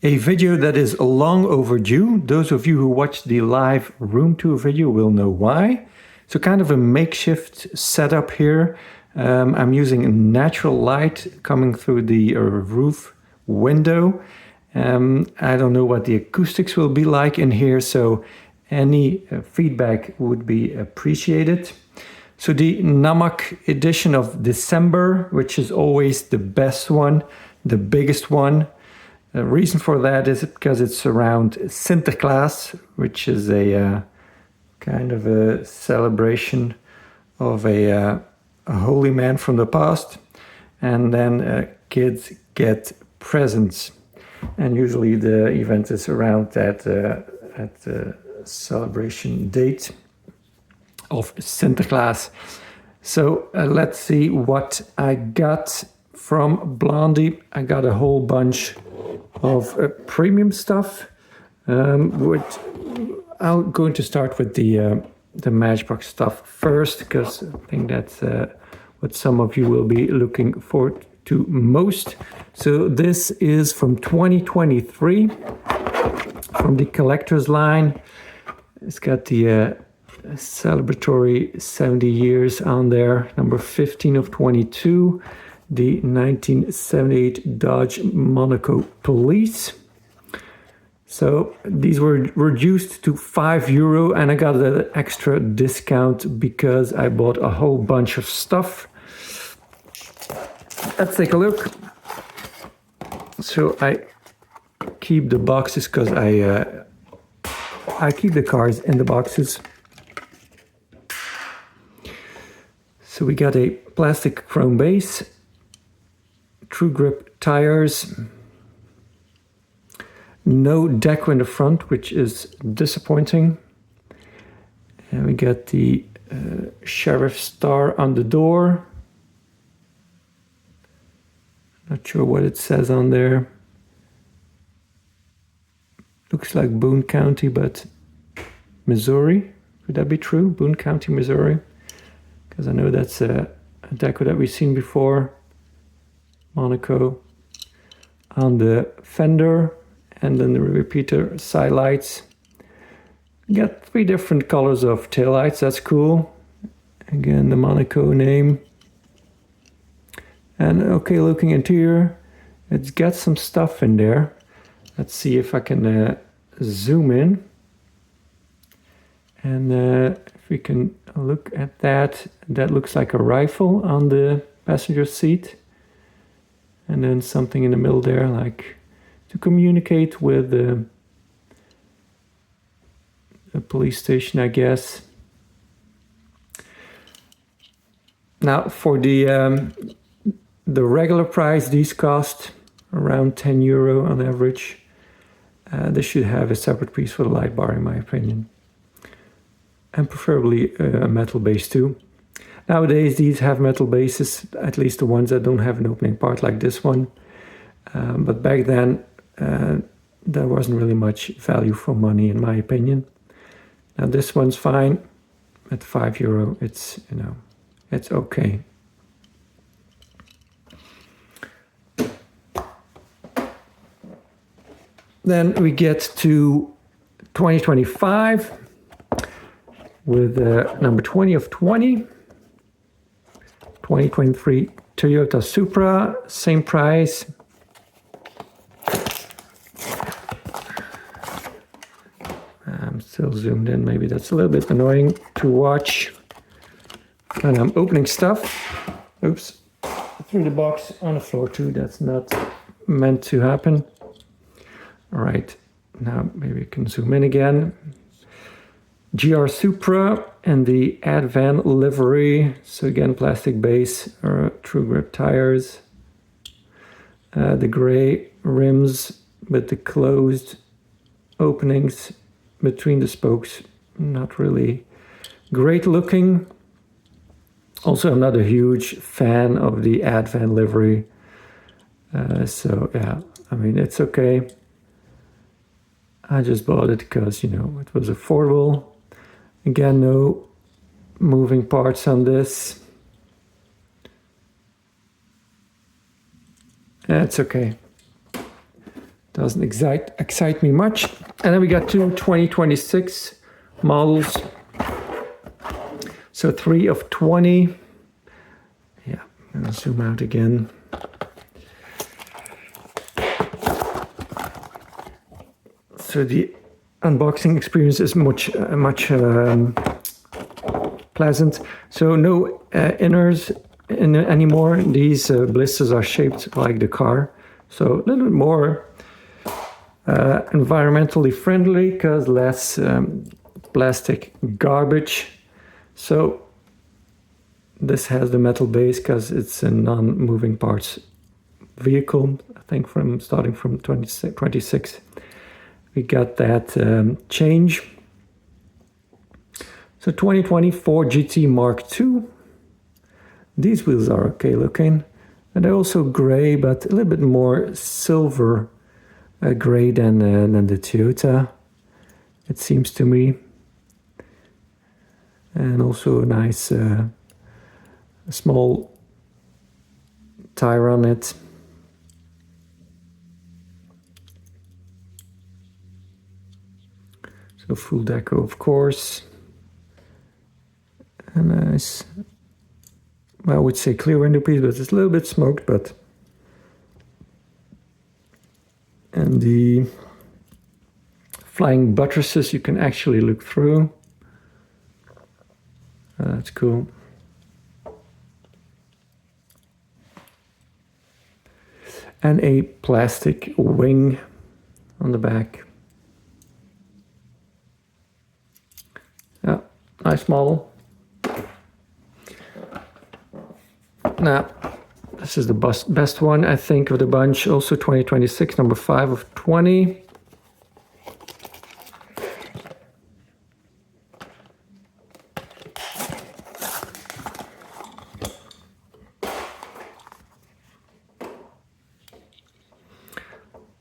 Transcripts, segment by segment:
A video that is long overdue. Those of you who watched the live room tour video will know why. So kind of a makeshift setup here. I'm using natural light coming through the roof window. I don't know what the acoustics will be like in here, so any feedback would be appreciated. So the NAMAC edition of December, which is always the best one, the biggest one. The reason for that is because it's around Sinterklaas, which is a kind of a celebration of a holy man from the past. And then kids get presents. And usually the event is around that at the celebration date of Sinterklaas. So let's see what I got from Blondie. I got a whole bunch of premium stuff. I'm going to start with the Matchbox stuff first, because I think that's what some of you will be looking forward to most. So this is from 2023 from the collector's line. It's got the celebratory 70 years on there, number 15 of 22, the 1978 Dodge Monaco Police. So these were reduced to €5, and I got an extra discount because I bought a whole bunch of stuff. Let's take a look. So I keep the boxes because I keep the cars in the boxes. So we got a plastic chrome base, true grip tires, no deco in the front, which is disappointing. And we got the sheriff star on the door. Not sure what it says on there. Looks like Boone County, but Missouri. Could that be true? Boone County, Missouri. Because I know that's a deco that we've seen before. Monaco on the fender, and then the repeater side lights. We got 3 different colors of taillights. That's cool. Again, the Monaco name. And okay looking interior. It's got some stuff in there. Let's see if I can zoom in. And if we can look at that, that looks like a rifle on the passenger seat. And then something in the middle there, like to communicate with the police station, I guess. Now for the regular price, these cost around €10 on average. This should have a separate piece for the light bar, in my opinion. And preferably a metal base too. Nowadays these have metal bases, at least the ones that don't have an opening part like this one. But back then there wasn't really much value for money, in my opinion. Now this one's fine. At €5, it's, you know, it's okay. Then we get to 2025 with number 20 of 20. 2023 Toyota Supra, same price. I'm still zoomed in, maybe that's a little bit annoying to watch. And I'm opening stuff. Oops, threw the box on the floor too, that's not meant to happen. All right, now maybe we can zoom in again. GR Supra and the Advan livery. So again, plastic base or true grip tires. The gray rims with the closed openings between the spokes. Not really great looking. Also, I'm not a huge fan of the Advan livery. So yeah, I mean, it's okay. I just bought it because, you know, it was affordable. Again, no moving parts on this. It's okay. doesn't excite me much. And then we got two 2026 models. So 3 of 20. Yeah, I'm gonna zoom out again. So the unboxing experience is much pleasant. So no inners anymore. These blisters are shaped like the car. So a little bit more environmentally friendly because less plastic garbage. So this has the metal base because it's a non-moving parts vehicle. I think starting from 26. We got that change. So 2024 GT Mark II. These wheels are okay looking. And they're also gray, but a little bit more silver gray than the Toyota, it seems to me. And also a nice small tire on it. So full deco, of course. A nice, well, I would say clear window piece, but it's a little bit smoked, but. And the flying buttresses you can actually look through. That's cool. And a plastic wing on the back. Yeah, nice model. Now, this is the best one, I think, of the bunch. Also 2026, number 5 of 20.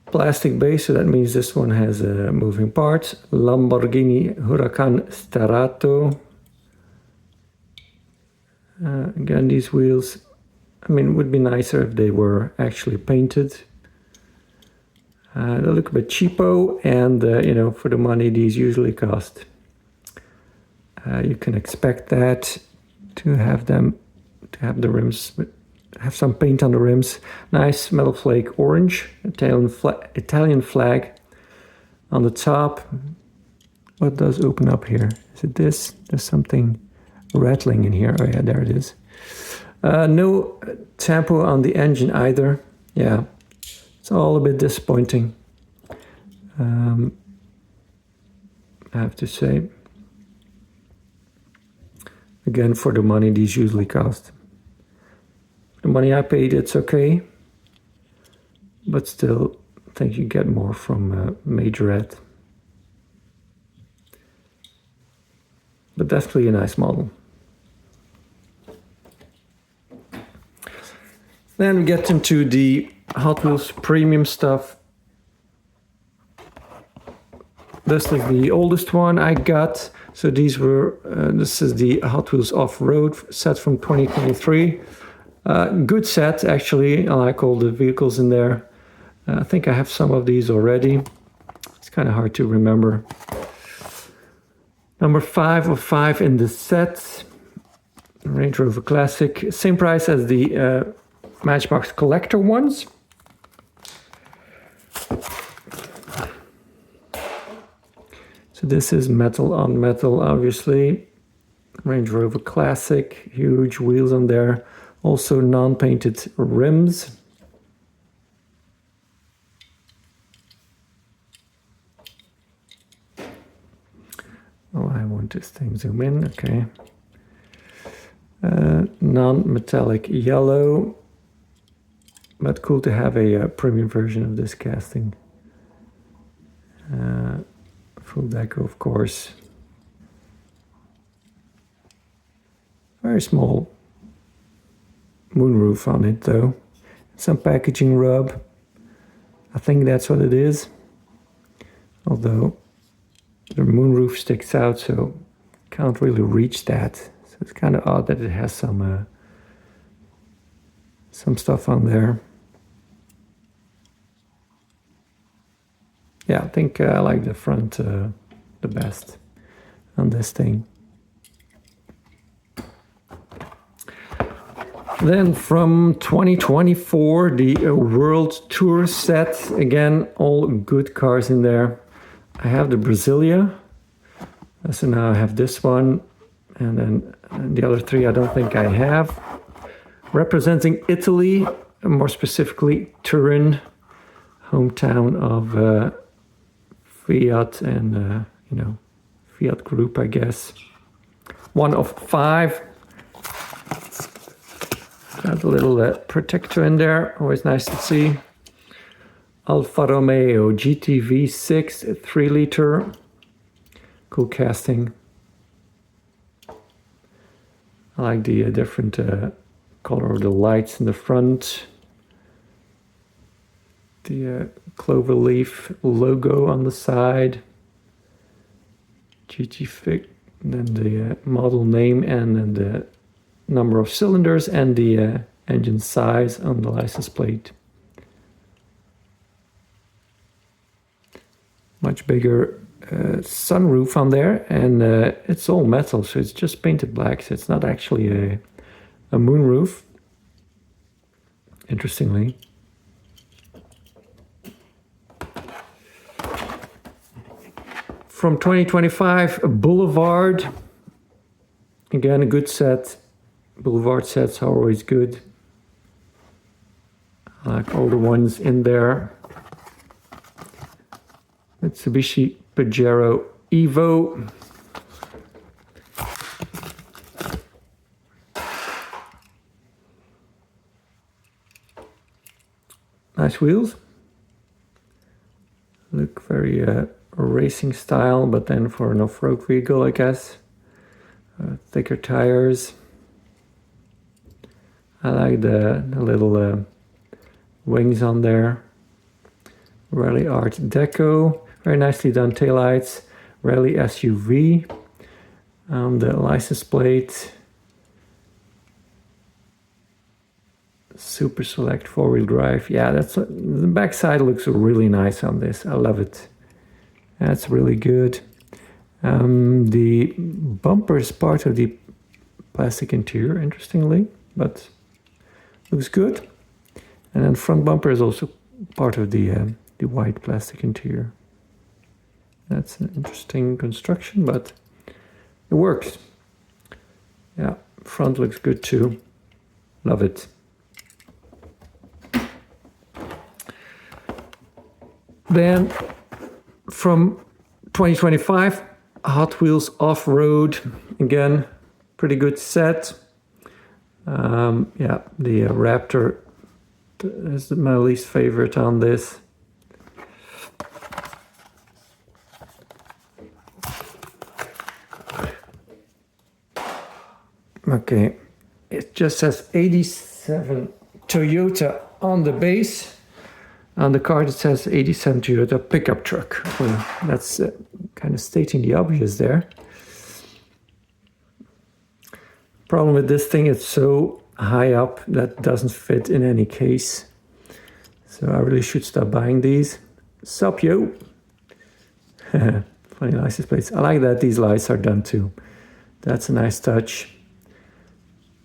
Plastic base, so that means this one has moving parts. Lamborghini Huracan Starato. Again, these wheels, I mean, it would be nicer if they were actually painted. They look a bit cheapo, and you know, for the money these usually cost. You can expect that to have the rims, but have some paint on the rims. Nice metal flake orange, Italian flag on the top. What does open up here? Is it this? There's something rattling in here. Oh yeah, there it is. No tempo on the engine either. Yeah, it's all a bit disappointing, I have to say. Again, for the money these usually cost. The money I paid, it's okay, but still, I think you get more from Majorette. But definitely a nice model. Then we get into the Hot Wheels premium stuff. This is the oldest one I got. So these were, this is the Hot Wheels Off-Road set from 2023. Good set, actually. I like all the vehicles in there. I think I have some of these already. It's kind of hard to remember. Number 5 of 5 in the set. Range Rover Classic. Same price as the Matchbox collector ones. So this is metal on metal, obviously. Range Rover Classic. Huge wheels on there. Also non-painted rims. Oh, I want this thing zoom in, okay. Non-metallic yellow, but cool to have a premium version of this casting. Full deco, of course. Very small moonroof on it though. Some packaging rub. I think that's what it is. Although the moonroof sticks out, so can't really reach that. So it's kind of odd that it has some stuff on there. Yeah, I think I like the front the best on this thing. Then from 2024, the World Tour set. Again, all good cars in there. I have the Brasilia. So now I have this one. And then the other three I don't think I have. Representing Italy, more specifically Turin, hometown of Fiat and, Fiat Group, I guess. 1 of 5. Got a little protector in there, always nice to see. Alfa Romeo GTV6 3-liter, cool casting. I like the different color of the lights in the front. The cloverleaf logo on the side. GT5, then the model name and then the number of cylinders and the engine size on the license plate. Much bigger sunroof on there, and it's all metal, so it's just painted black, so it's not actually a moonroof, interestingly. From 2025, Boulevard. Again, a good set. Boulevard sets are always good. I like all the ones in there. Mitsubishi Pajero Evo. Nice wheels. Look very racing style, but then for an off-road vehicle, I guess. Thicker tires. I like the little wings on there. Rally Art Deco. Very nicely done taillights. Rally SUV. The license plate. Super Select 4-wheel drive. Yeah, the backside looks really nice on this. I love it. That's really good. The bumper is part of the plastic interior, interestingly, but looks good. And then front bumper is also part of the white plastic interior. That's an interesting construction, but it works. Yeah, front looks good too. Love it. Then from 2025, Hot Wheels Off-Road. Again, pretty good set. Yeah, the Raptor is my least favorite on this. Okay, it just says 87 Toyota on the base. On the card it says 87 Toyota pickup truck. Well, that's kind of stating the obvious there. Problem with this thing, it's so high up that doesn't fit in any case. So I really should stop buying these. Sup yo! Funny license plates. I like that these lights are done too. That's a nice touch.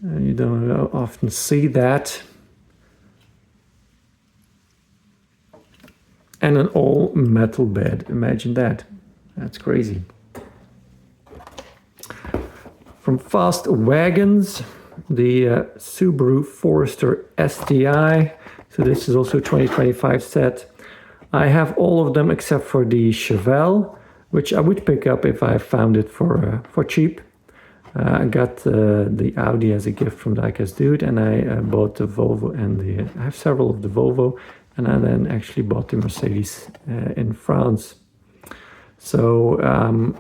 You don't often see that. And an all metal bed. Imagine that. That's crazy. From Fast Wagons, the Subaru Forester STI. So this is also a 2025 set. I have all of them except for the Chevelle, which I would pick up if I found it for cheap. I got the Audi as a gift from Diecast Dude, and I bought the Volvo and I have several of the Volvo, and I then actually bought the Mercedes in France. So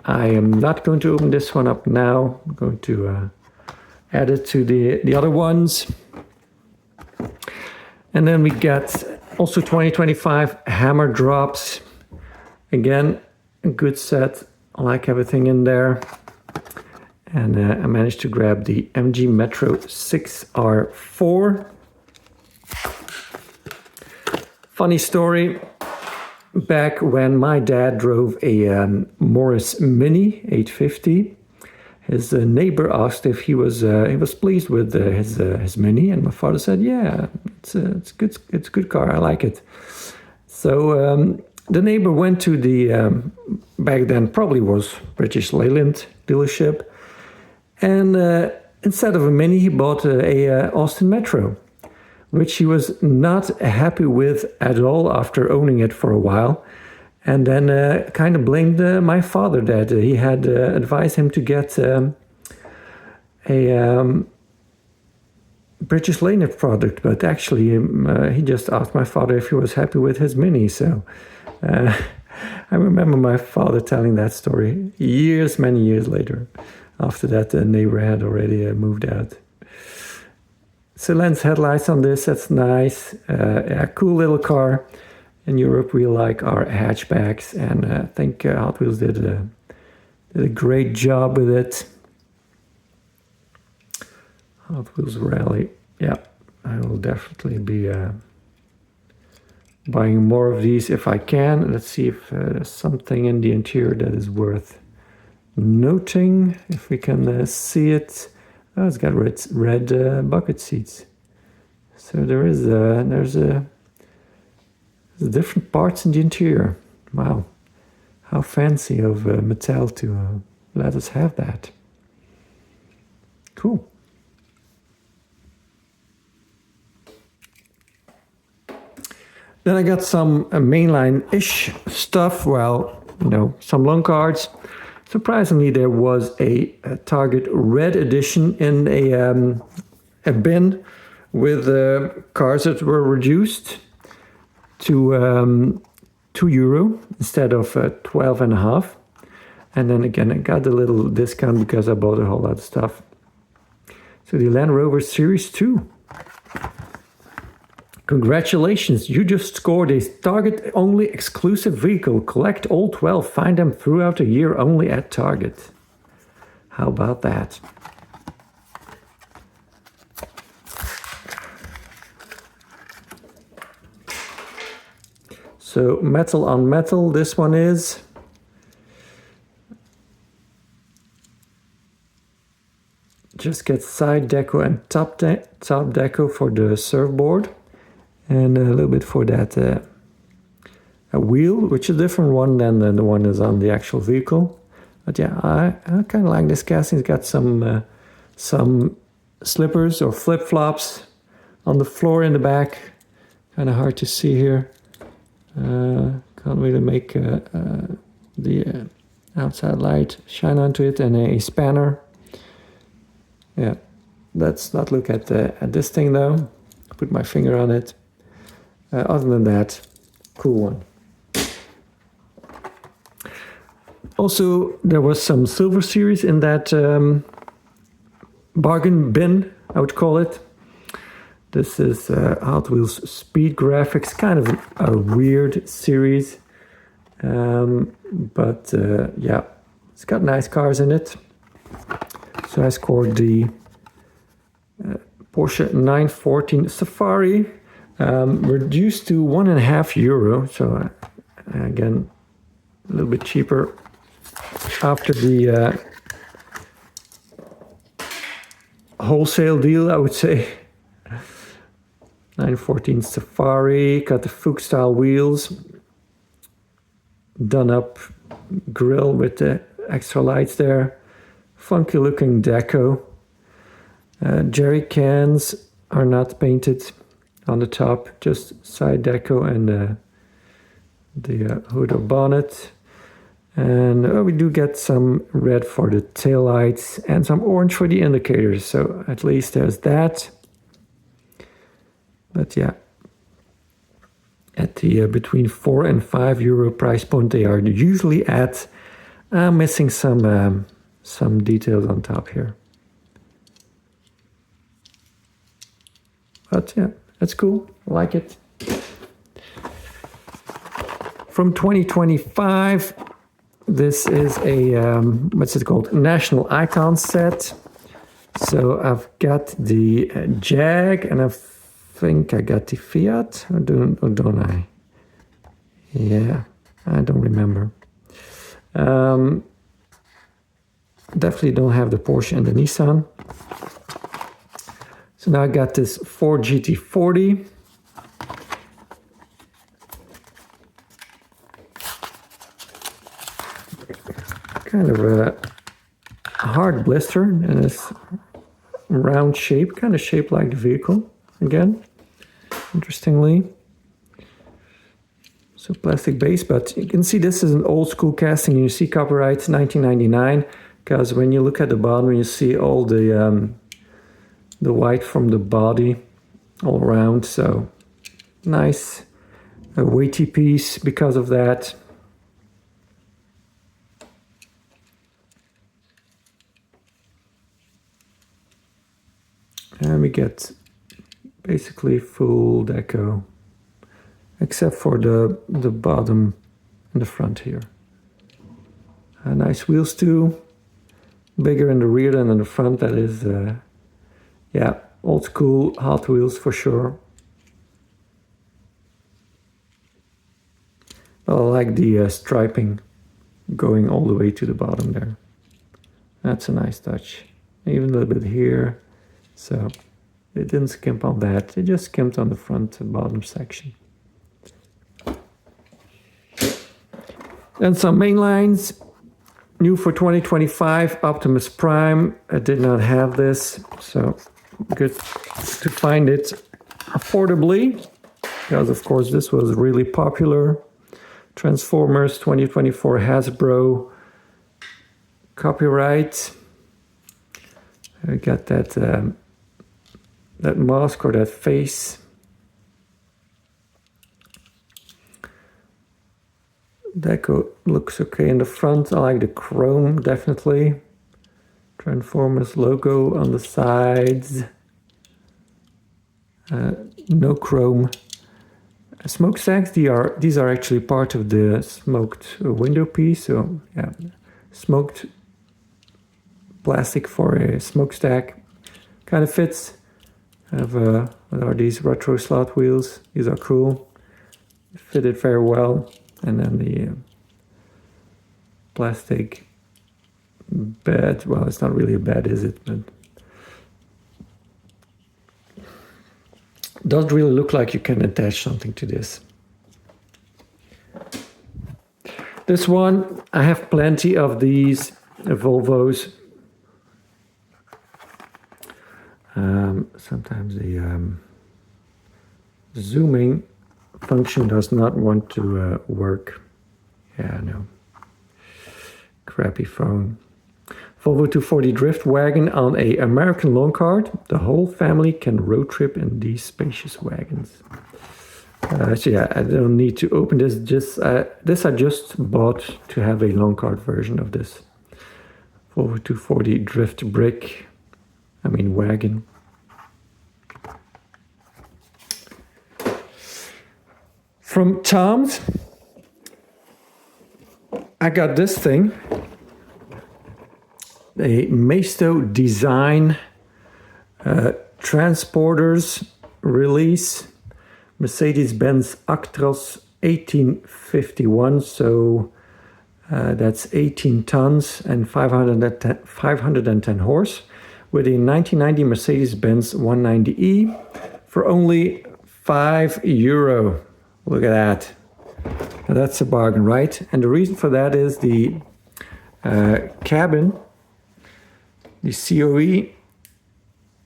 I am not going to open this one up now. I'm going to add it to the other ones. And then we got also 2025 Hammer Drops. Again, a good set. I like everything in there. And I managed to grab the MG Metro 6R4. Funny story. back when my dad drove a Morris Mini 850. His neighbor asked if he was pleased with his Mini, and my father said, "Yeah, it's good. It's a good car. I like it." So the neighbor went to the back then probably was British Leyland dealership, and instead of a Mini, he bought a Austin Metro, which he was not happy with at all after owning it for a while. And then kind of blamed my father that he had advised him to get a British Leyland product. But actually, he just asked my father if he was happy with his Mini. So I remember my father telling that story many years later. After that, the neighbor had already moved out. So lens headlights on this, that's nice. A cool little car. In Europe, we like our hatchbacks, and I think Hot Wheels did a great job with it. Hot Wheels Rally, yeah, I will definitely be buying more of these if I can. Let's see if there's something in the interior that is worth noting, if we can see it. Oh, it's got red bucket seats. So there's different parts in the interior. Wow, how fancy of Mattel to let us have that. Cool. Then I got some mainline-ish stuff. Well, you know, some loan cards. Surprisingly, there was a Target Red edition in a bin with cards that were reduced to €2 instead of 12.5. And then again, I got a little discount because I bought a whole lot of stuff. So the Land Rover Series 2. Congratulations, you just scored a Target-only exclusive vehicle. Collect all 12, find them throughout the year only at Target. How about that? So metal on metal, this one is. Just get side deco and top deco for the surfboard. And a little bit for that a wheel, which is a different one than the one that's on the actual vehicle. But yeah, I kind of like this casting. It's got some slippers or flip-flops on the floor in the back. Kind of hard to see here. Can't really make the outside light shine onto it, and a spanner. Yeah, let's not look at this thing though. Put my finger on it. Other than that, cool one. Also, there was some Silver Series in that bargain bin, I would call it. This is Hot Wheels Speed Graphics, kind of a weird series. But yeah, it's got nice cars in it. So I scored the Porsche 914 Safari. Reduced to €1.5, so again a little bit cheaper after the wholesale deal, I would say. 914 Safari, got the Fuchs style wheels, done up grille with the extra lights there, funky looking deco. Jerry cans are not painted on the top, just side deco and the hood or bonnet. And we do get some red for the tail lights and some orange for the indicators, so at least there's that. But yeah, at the between €4 and €5 price point they are usually at. I'm missing some details on top here. But yeah, that's cool. I like it. From 2025, this is a, what's it called? National Icon set. So I've got the Jag, and I think I got the Fiat, or don't I? Yeah, I don't remember. Definitely don't have the Porsche and the Nissan. So now I got this Ford GT40. Kind of a hard blister and it's round shape, kind of shaped like the vehicle again, interestingly. So plastic base, but you can see this is an old school casting. You see copyright 1999, because when you look at the bottom, you see all the white from the body all around. So nice, a weighty piece because of that. And we get basically full deco, except for the bottom and the front here. Nice wheels too, bigger in the rear than in the front. That is, yeah, old school Hot Wheels for sure. I like the striping going all the way to the bottom there. That's a nice touch. Even a little bit here. So it didn't skimp on that, it just skimped on the front and bottom section. Then some main lines, new for 2025, Optimus Prime. I did not have this, so good to find it affordably, because of course this was really popular. Transformers 2024 Hasbro copyright. I got that that mask or that face. Deco looks okay in the front. I like the chrome, definitely. Transformers logo on the sides. No chrome. Smokestacks, these are actually part of the smoked window piece. So yeah, smoked plastic for a smokestack. Kind of fits. Have what are these retro slot wheels? These are cool. Fitted very well. And then the plastic bed. Well, it's not really a bed, is it? But doesn't really look like you can attach something to this. This one, I have plenty of these Volvos. Sometimes the zooming function does not want to work. Yeah, no. Crappy phone. Volvo 240 drift wagon on a American lawn cart. The whole family can road trip in these spacious wagons. So yeah, I don't need to open this. This I just bought to have a lawn cart version of this. Volvo 240 drift wagon. From Tom's, I got this thing. A Maisto design transporters release. Mercedes-Benz Actros 1851, so that's 18 tons and 510 horse, with a 1990 Mercedes-Benz 190e for only €5. Look at that. Now that's a bargain, right? And the reason for that is the cabin, the COE,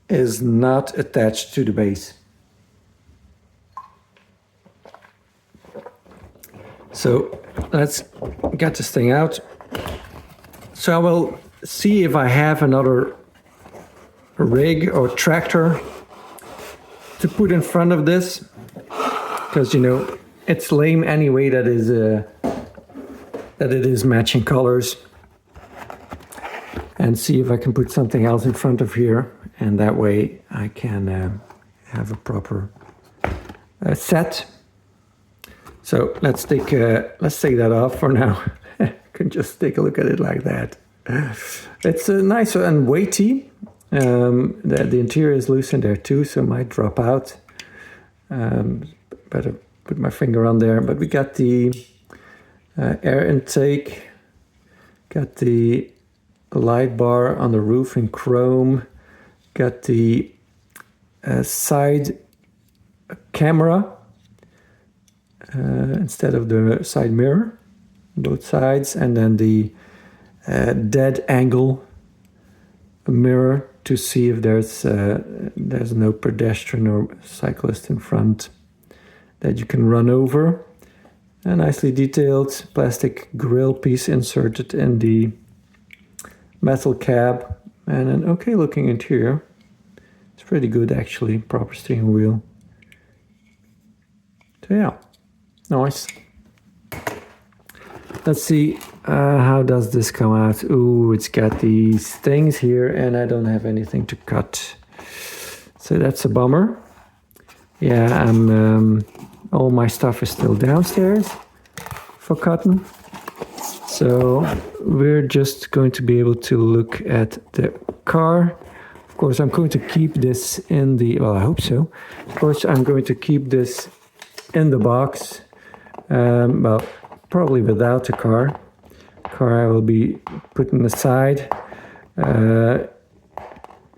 is not attached to the base. So let's get this thing out. So I will see if I have another rig or tractor to put in front of this, because it's lame anyway that it is matching colors, and see if I can put something else in front of here, and that way I can have a proper set. So let's take that off for now. You can just take a look at it like that. It's nice and weighty. The interior is loose in there too, so it might drop out. Better put my finger on there. But we got the Air intake. Got the light bar on the roof in chrome. Got the side camera instead of the side mirror, both sides, and then the dead angle mirror to see if there's no pedestrian or cyclist in front that you can run over. A nicely detailed plastic grill piece inserted in the metal cab, and an okay looking interior. It's pretty good actually, proper steering wheel. So yeah, nice. Let's see, how does this come out? Ooh, it's got these things here and I don't have anything to cut. So that's a bummer. Yeah, all my stuff is still downstairs for cutting. So we're just going to be able to look at the car. Of course, I'm going to keep this in the, well, I hope so. Of course, I'm going to keep this in the box. Well, probably without the car. Car I will be putting aside.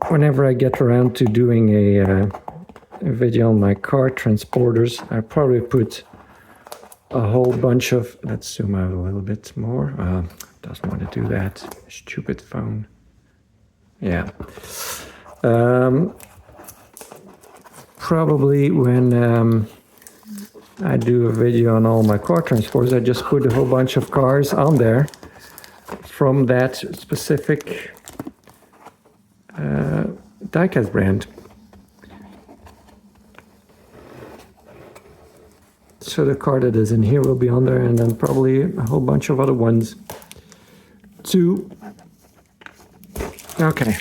Whenever I get around to doing a video on my car transporters, I probably put a whole bunch of, let's zoom out a little bit more. Doesn't want to do that, stupid phone. Yeah. Probably when I do a video on all my car transporters, I just put a whole bunch of cars on there from that specific Diecast brand. So the car that is in here will be on there, and then probably a whole bunch of other ones too. Okay.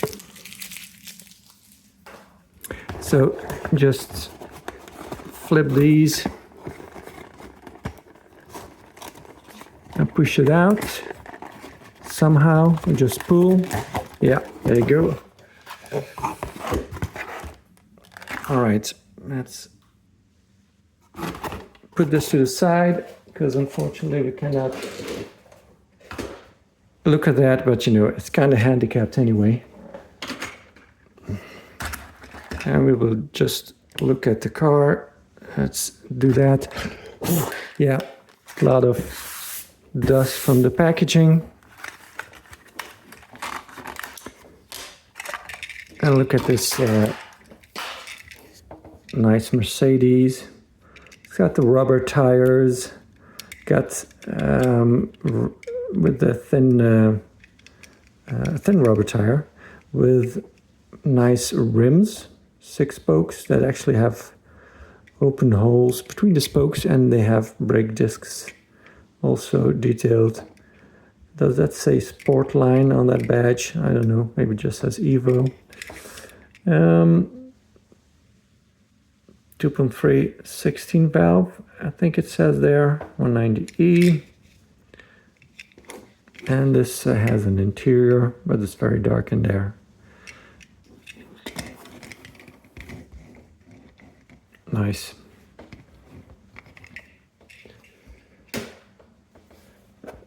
So just flip these and push it out somehow, and just pull. Yeah, there you go. All right, let's put this to the side, because unfortunately we cannot look at that, but you know, it's kind of handicapped anyway. And we will just look at the car. Let's do that. Yeah, a lot of dust from the packaging. And look at this nice Mercedes. It's got the rubber tires, got with the thin rubber tire with nice rims, 6 spokes that actually have open holes between the spokes, and they have brake discs also detailed. Does that say Sportline on that badge? I don't know, maybe it just says Evo. 2.3 16 valve, I think it says there, 190E. And this has an interior, but it's very dark in there. Nice.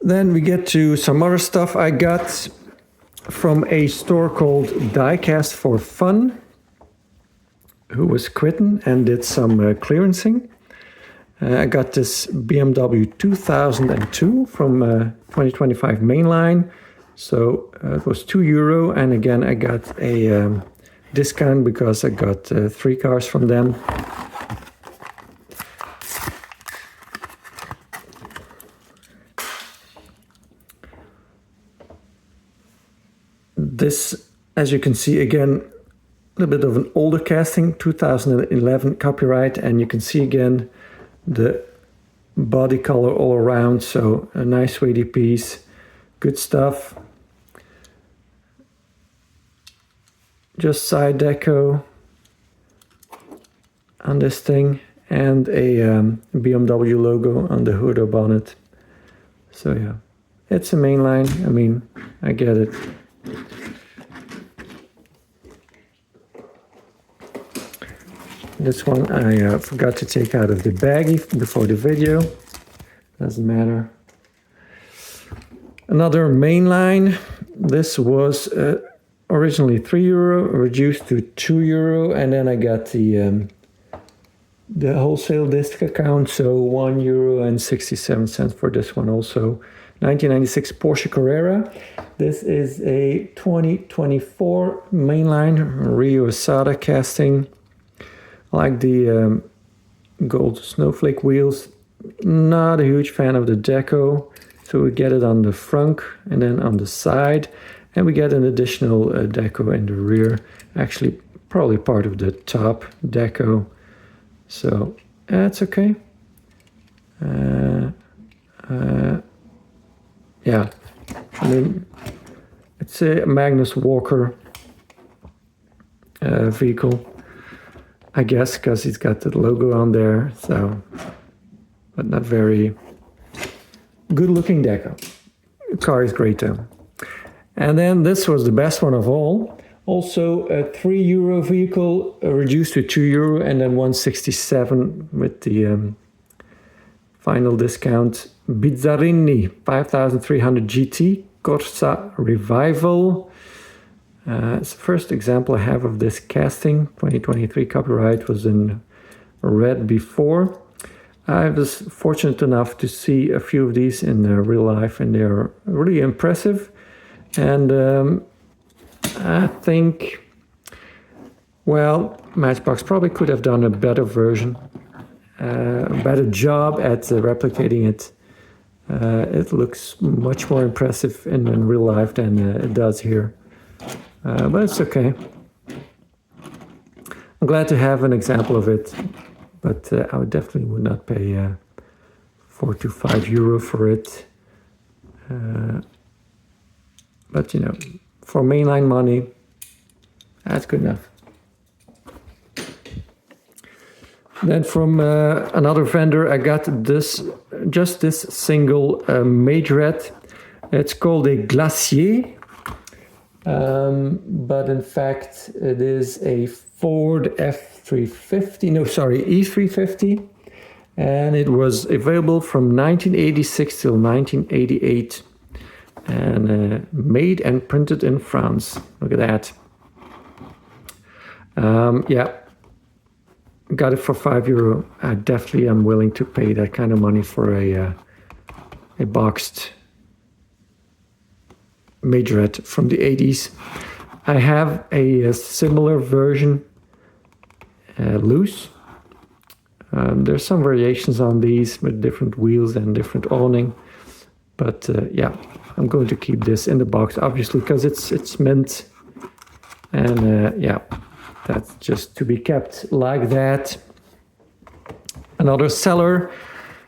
Then we get to some other stuff I got from a store called Diecast for Fun, who was quitting and did some clearancing. I got this BMW 2002 from 2025 mainline. So it was €2, and again I got a discount because I got 3 cars from them. This, as you can see, again, a little bit of an older casting, 2011 copyright, and you can see again the body color all around, so a nice weighty piece, good stuff. Just side deco on this thing, and a BMW logo on the hood or bonnet. So yeah, it's a mainline, I mean, I get it. This one I forgot to take out of the baggie before the video. Doesn't matter. Another mainline. This was originally €3, reduced to €2, and then I got the wholesale disc account, so €1.67 for this one also. 1996 Porsche Carrera. This is a 2024 mainline Rio Asada casting. I like the gold snowflake wheels. Not a huge fan of the deco, so we get it on the front and then on the side, and we get an additional deco in the rear, actually probably part of the top deco, so that's okay. Yeah, I mean, it's a Magnus Walker vehicle, I guess, because he's got the logo on there, so, but not very good looking deco. The car is great though. And then this was the best one of all. Also a €3 vehicle, reduced to €2, and then 167 with the final discount. Bizzarini 5300 GT Corsa Revival. It's the first example I have of this casting. 2023 copyright was in red before. I was fortunate enough to see a few of these in real life, and they're really impressive. And I think, well, Matchbox probably could have done a better version, a better job at replicating it. It looks much more impressive in real life than it does here, but it's okay. I'm glad to have an example of it, but I definitely would not pay €4 to €5 for it. But you know, for mainline money, that's good enough. Then from another vendor, I got this, just this single Majorette. It's called a Glacier, but in fact it is a Ford E350, and it was available from 1986 till 1988, and made and printed in France. Look at that. Yeah. Got it for €5. I definitely am willing to pay that kind of money for a boxed Majorette from the 80s. I have a similar version loose. There's some variations on these with different wheels and different awning, but yeah, I'm going to keep this in the box, obviously, because it's mint, and yeah. That's just to be kept like that. Another seller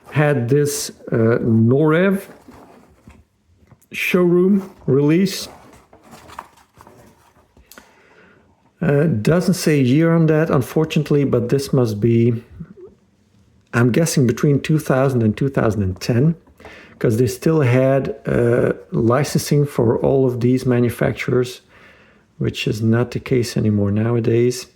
had this Norev showroom release. Doesn't say year on that, unfortunately, but this must be, I'm guessing, between 2000 and 2010, because they still had licensing for all of these manufacturers, which is not the case anymore nowadays.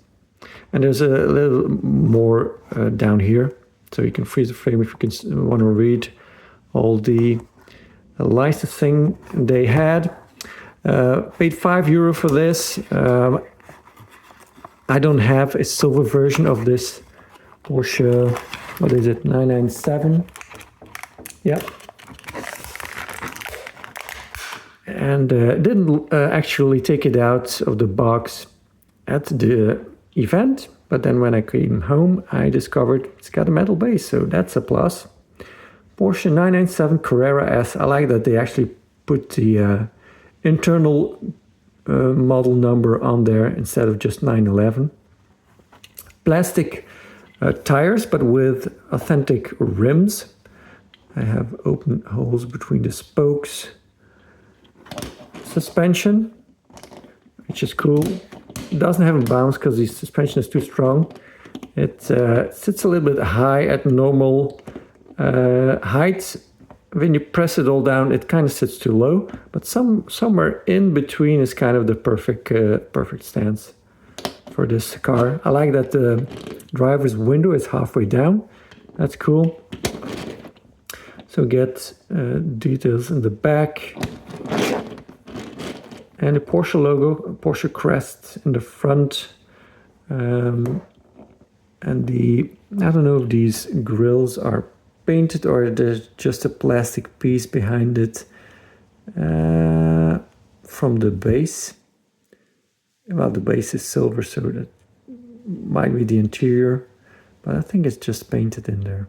And there's a little more down here, so you can freeze the frame if you want to read all the licensing they had. Paid €5 for this. I don't have a silver version of this Porsche, what is it, 997? Yeah. And didn't actually take it out of the box at the event, but then when I came home, I discovered it's got a metal base, so that's a plus. Porsche 997 Carrera S. I like that they actually put the internal model number on there instead of just 911. Plastic tires, but with authentic rims. I have open holes between the spokes. Suspension, which is cool. It doesn't have a bounce because the suspension is too strong. It sits a little bit high at normal height. When you press it all down, it kind of sits too low, but somewhere in between is kind of the perfect stance for this car. I like that the driver's window is halfway down. That's cool. So get details in the back. And a Porsche logo, Porsche crest in the front. And I don't know if these grills are painted or there's just a plastic piece behind it from the base. Well, the base is silver, so that might be the interior, but I think it's just painted in there.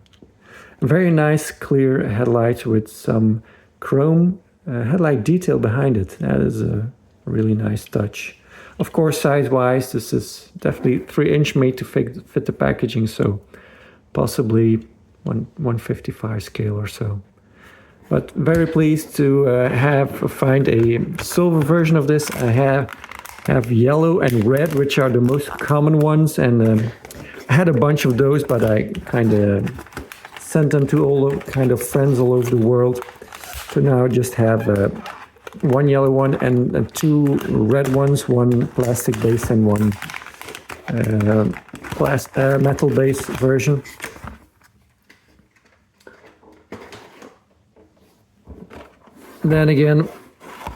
A very nice clear headlight with some chrome headlight detail behind it. That is a really nice touch. Of course, size-wise, this is definitely 3-inch made to fit the packaging, so possibly 155 scale or so. But very pleased to find a silver version of this. I have yellow and red, which are the most common ones, and I had a bunch of those, but I kind of sent them to all kind of friends all over the world. So now I just have one yellow one and two red ones, one plastic base and one metal base version. Then again,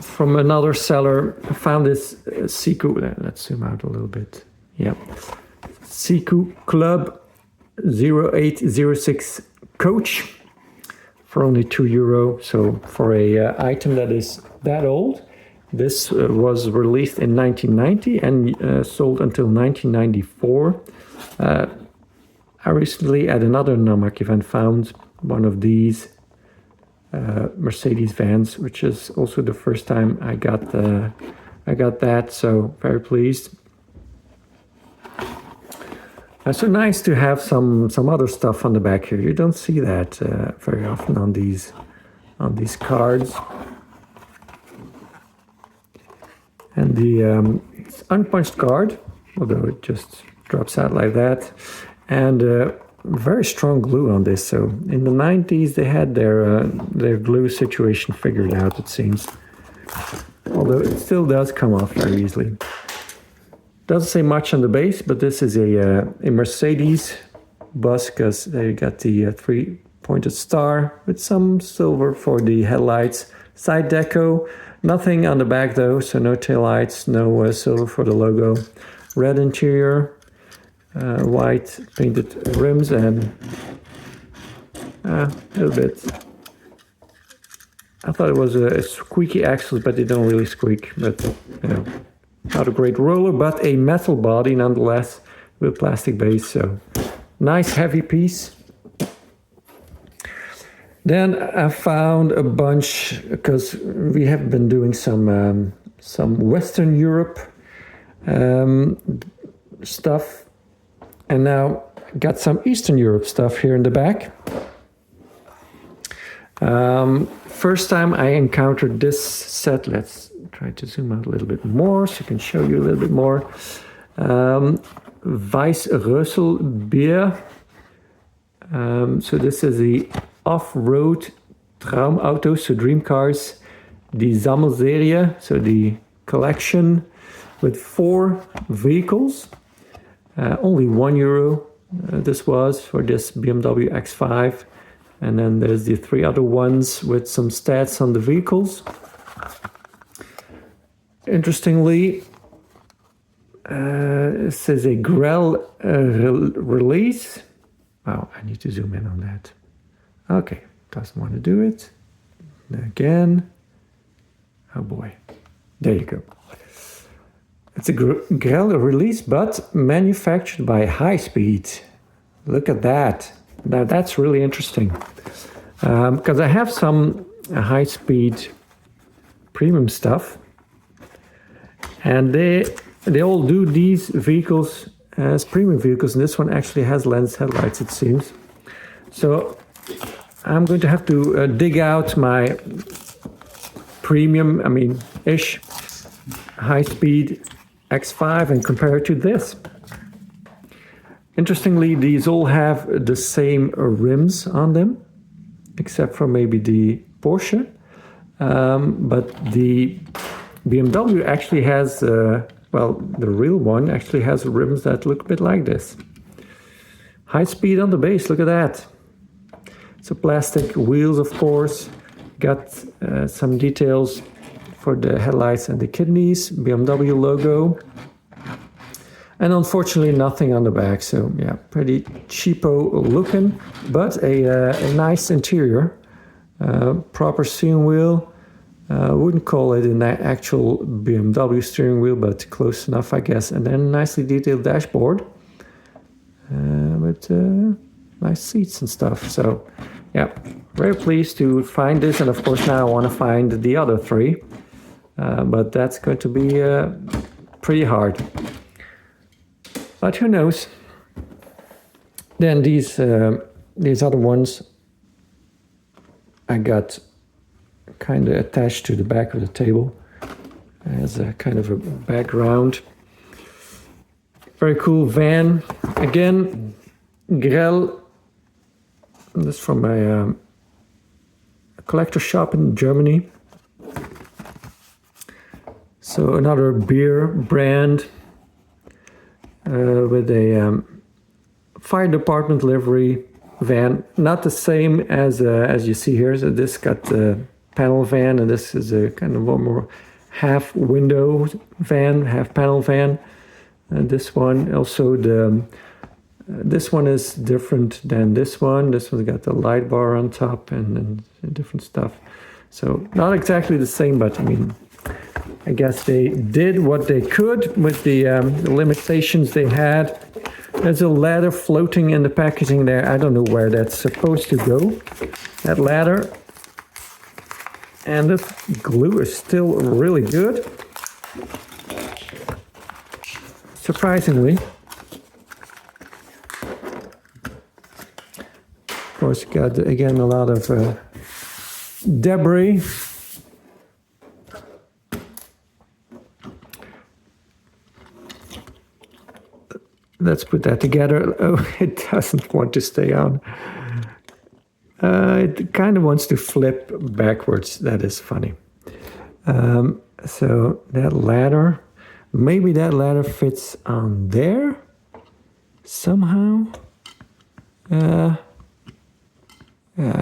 from another seller, I found this Siku. Let's zoom out a little bit. Yeah, Siku Club 0806 coach for only €2. So for a item that is that old, this was released in 1990 and sold until 1994. I recently at another NAMAC event found one of these Mercedes vans, which is also the first time I got that, so very pleased. So nice to have some other stuff on the back here. You don't see that very often on these cards. And the unpunched card, although it just drops out like that, and very strong glue on this. So in the 90s they had their glue situation figured out, it seems. Although it still does come off very easily. Doesn't say much on the base, but this is a Mercedes bus because they got the three-pointed star with some silver for the headlights. Side deco, nothing on the back though, so no taillights, no silver for the logo. Red interior. White painted rims and a little bit. I thought it was a squeaky axles, but they don't really squeak. But you know, not a great roller, but a metal body nonetheless with plastic base. So nice heavy piece. Then I found a bunch because we have been doing some Western Europe stuff. And now got some Eastern Europe stuff here in the back. First time I encountered this set, let's try to zoom out a little bit more so I can show you a little bit more. Weißrössel Beer. So this is the off-road Traumautos, so dream cars. The Sammelserie, so the collection with 4 vehicles. Only €1 this was for this BMW X5, and then there's the 3 other ones with some stats on the vehicles. Interestingly, it says a Grell release. Wow, I need to zoom in on that. Okay, doesn't want to do it. Again. Oh boy, there you go. It's a Grell release, but manufactured by High Speed. Look at that. Now that's really interesting. Because I have some High Speed premium stuff. And they all do these vehicles as premium vehicles. And this one actually has lens headlights, it seems. So I'm going to have to dig out my premium, ish, High Speed X5 and compare it to this. Interestingly, these all have the same rims on them, except for maybe the Porsche. But the BMW actually has, the real one actually has rims that look a bit like this. High Speed on the base, look at that. So plastic wheels, of course. Got some details for the headlights and the kidneys, BMW logo. And unfortunately nothing on the back, so yeah, pretty cheapo looking, but a nice interior. Proper steering wheel. Wouldn't call it an actual BMW steering wheel, but close enough, I guess. And then nicely detailed dashboard with nice seats and stuff. So yeah, very pleased to find this. And of course now I want to find the other three, but that's going to be pretty hard. But who knows? Then these other ones I got kind of attached to the back of the table as a kind of a background. Very cool van. Again, Grell. This is from a collector shop in Germany. So another beer brand with a fire department livery van. Not the same as you see here. So this got the panel van, and this is a kind of one more half window van, half panel van. And this one also this one is different than this one. This one's got the light bar on top and different stuff. So not exactly the same, but I mean, I guess they did what they could with the limitations they had. There's a ladder floating in the packaging there. I don't know where that's supposed to go, that ladder. And this glue is still really good, surprisingly. Of course, got again a lot of debris. Let's put that together. Oh, it doesn't want to stay on. It kind of wants to flip backwards. That is funny. So that ladder, maybe that ladder fits on there somehow. Yeah,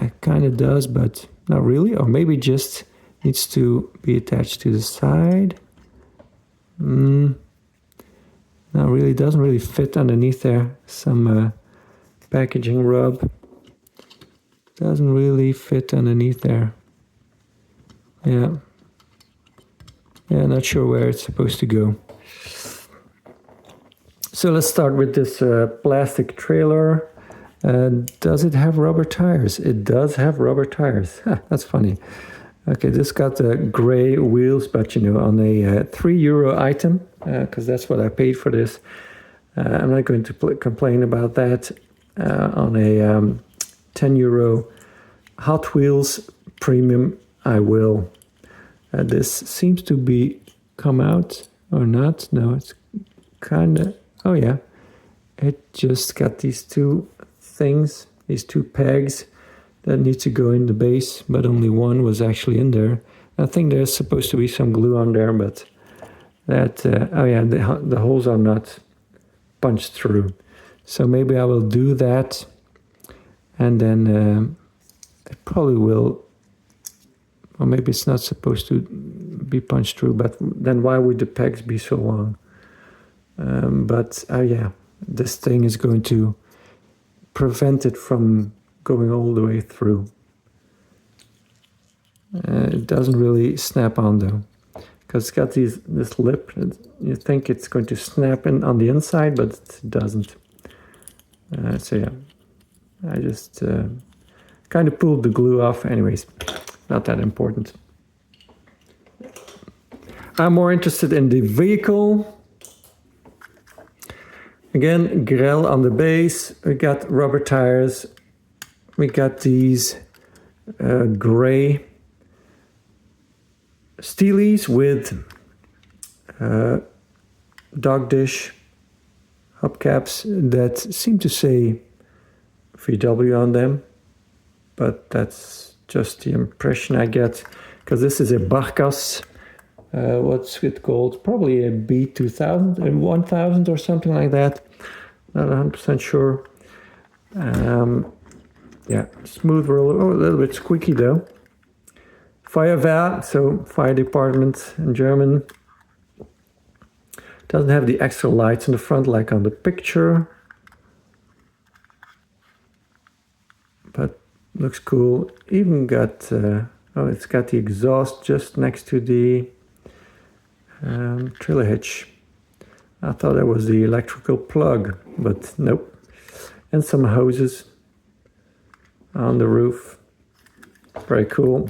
it kind of does, but not really. Or maybe just needs to be attached to the side. Not really, doesn't really fit underneath there. Some packaging rub. Doesn't really fit underneath there. Yeah. Yeah, not sure where it's supposed to go. So let's start with this plastic trailer. Does it have rubber tires? It does have rubber tires. That's funny. Okay, this got the gray wheels, but you know, on a €3 item, because that's what I paid for this. I'm not going to complain about that. On a €10 Hot Wheels Premium, I will. This seems to be come out or not. No, it's kind of, oh yeah. It just got these two things, these two pegs that need to go in the base, but only one was actually in there. I think there's supposed to be some glue on there, but that, oh yeah, the holes are not punched through. So maybe I will do that, and then it probably will, or maybe it's not supposed to be punched through, but then why would the pegs be so long? But yeah, this thing is going to prevent it from going all the way through. It doesn't really snap on though, because it's got this lip. You think it's going to snap in on the inside, but it doesn't. So yeah, I just kind of pulled the glue off. Anyways, not that important. I'm more interested in the vehicle. Again, Grell on the base. We got rubber tires. We got these gray steelies with dog dish hubcaps that seem to say VW on them, but that's just the impression I get, because this is a Barkas, what's it called? Probably a B2000 and 1000 or something like that. Not 100% sure. Yeah, smooth roller. Oh, a little bit squeaky though. Feuerwehr, so fire department in German. Doesn't have the extra lights in the front like on the picture. But looks cool. Even got, oh, it's got the exhaust just next to the trailer hitch. I thought that was the electrical plug, but nope. And some hoses on the roof. Very cool.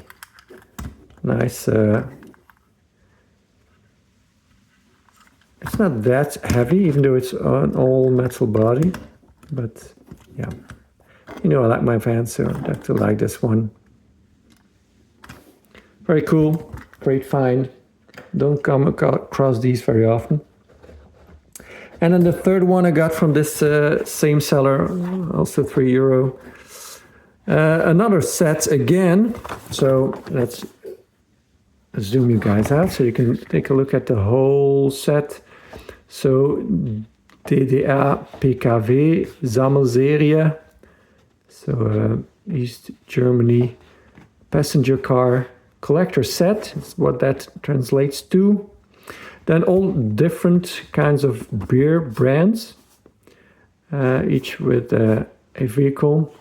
Nice. It's not that heavy, even though it's an all metal body. But yeah, you know I like my vans, so I have to like this one. Very cool. Great find. Don't come across these very often. And then the third one I got from this same seller, also €3. Another set again. So let's zoom you guys out so you can take a look at the whole set. So DDR PKW Sammelserie. So East Germany passenger car collector set is what that translates to. Then all different kinds of beer brands, each with a vehicle.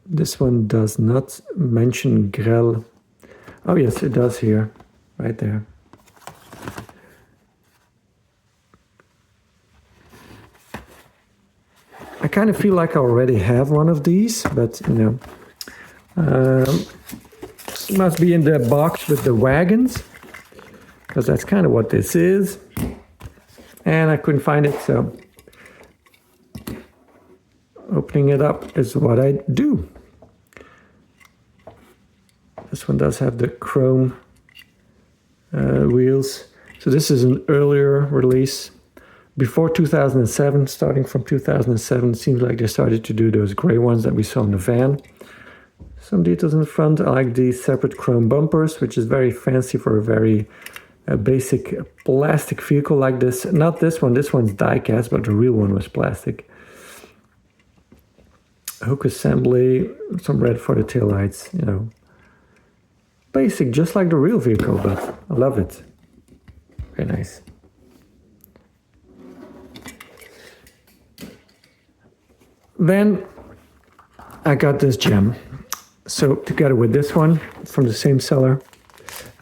This one does not mention Grell. Oh yes, it does here, right there. I kind of feel like I already have one of these, but you know. Must be in the box with the wagons, because that's kind of what this is. And I couldn't find it, so opening it up is what I do. This one does have the chrome wheels. So this is an earlier release. Before 2007, starting from 2007, it seems like they started to do those gray ones that we saw in the van. Some details in the front. I like these separate chrome bumpers, which is very fancy for a very basic plastic vehicle like this. Not this one. This one's die-cast, but the real one was plastic. Hook assembly, some red for the taillights, you know. Basic, just like the real vehicle, but I love it. Very nice. Then I got this gem. So together with this one from the same seller,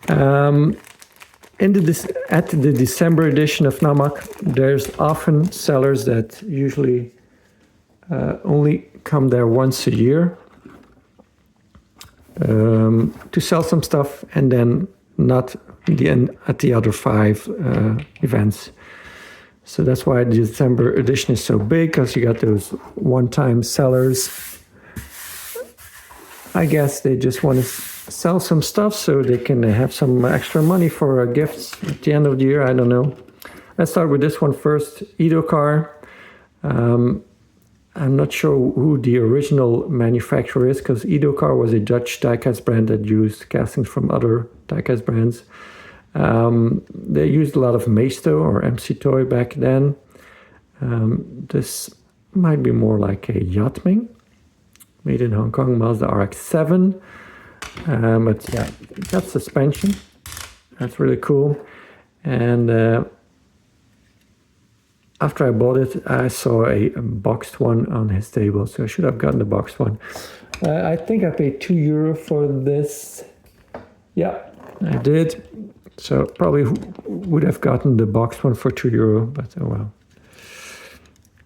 at the December edition of NAMAC, there's often sellers that usually only come there once a year to sell some stuff, and then not at the other 5 events. So that's why the December edition is so big, because you got those one-time sellers. I guess they just want to sell some stuff so they can have some extra money for gifts at the end of the year. I don't know. Let's start with this one first. Edocar. I'm not sure who the original manufacturer is, because Edocar was a Dutch diecast brand that used castings from other diecast brands. They used a lot of Maisto or MC Toy back then. This might be more like a Yatming. Made in Hong Kong, Mazda RX-7. But yeah, it got suspension. That's really cool. And after I bought it, I saw a boxed one on his table, so I should have gotten the boxed one. I think I paid €2 for this. Yeah, I did. So probably would have gotten the boxed one for €2, but oh well.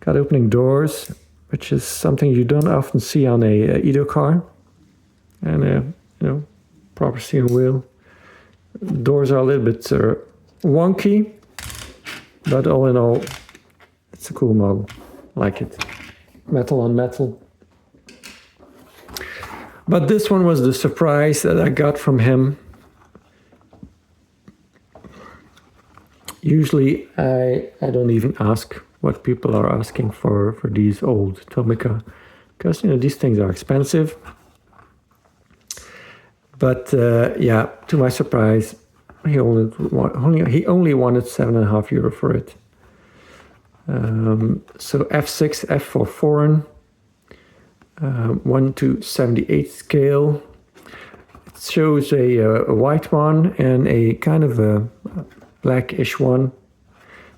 Got opening doors, which is something you don't often see on a Edocar. And you know, proper steering wheel. Doors are a little bit wonky, but all in all, it's a cool model. Like it. Metal on metal. But this one was the surprise that I got from him. Usually I don't even ask what people are asking for these old Tomica, because you know these things are expensive. But yeah, to my surprise, he only wanted €7.50 for it. So F6, F for foreign, 1 to 78 scale. It shows a white one and a kind of a blackish one,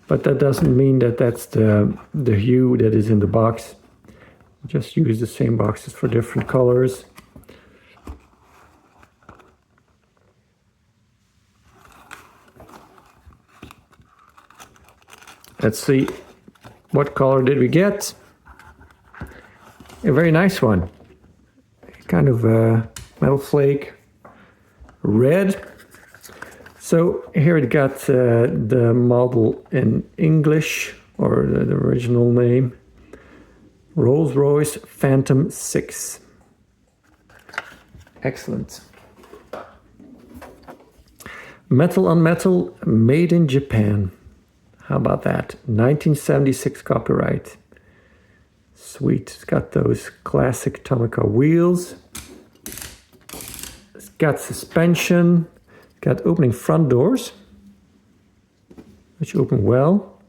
but that doesn't mean that that's the hue that is in the box. Just use the same boxes for different colors. Let's see, what color did we get? A very nice one. Kind of a metal flake red. So here it got the model in English, or the original name. Rolls-Royce Phantom 6. Excellent. Metal on metal, made in Japan. How about that? 1976 copyright. Sweet. It's got those classic Tomica wheels. It's got suspension. It's got opening front doors, which open well.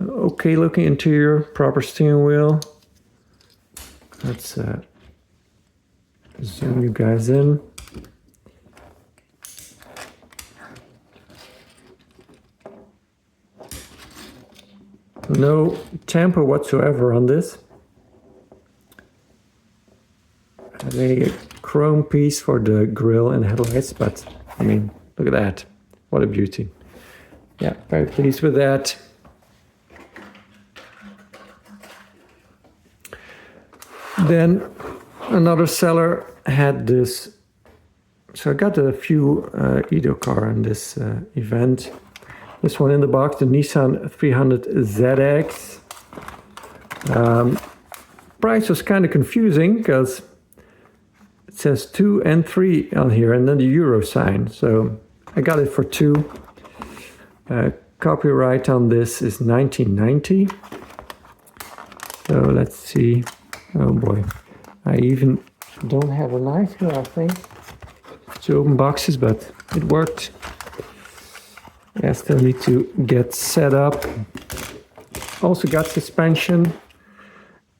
Okay looking interior, proper steering wheel. Let's zoom you guys in. No tamper whatsoever on this. A chrome piece for the grille and headlights, but I mean, look at that. What a beauty. Yeah, very pleased with that. Then another seller had this. So I got a few Edocar in this event. This one in the box, the Nissan 300ZX. Price was kind of confusing because it says 2 and 3 on here and then the euro sign. So I got it for 2. Copyright on this is 1990. So let's see. Oh boy, I even don't have a knife here, I think, to open boxes, but it worked. I still need to get set up. Also got suspension.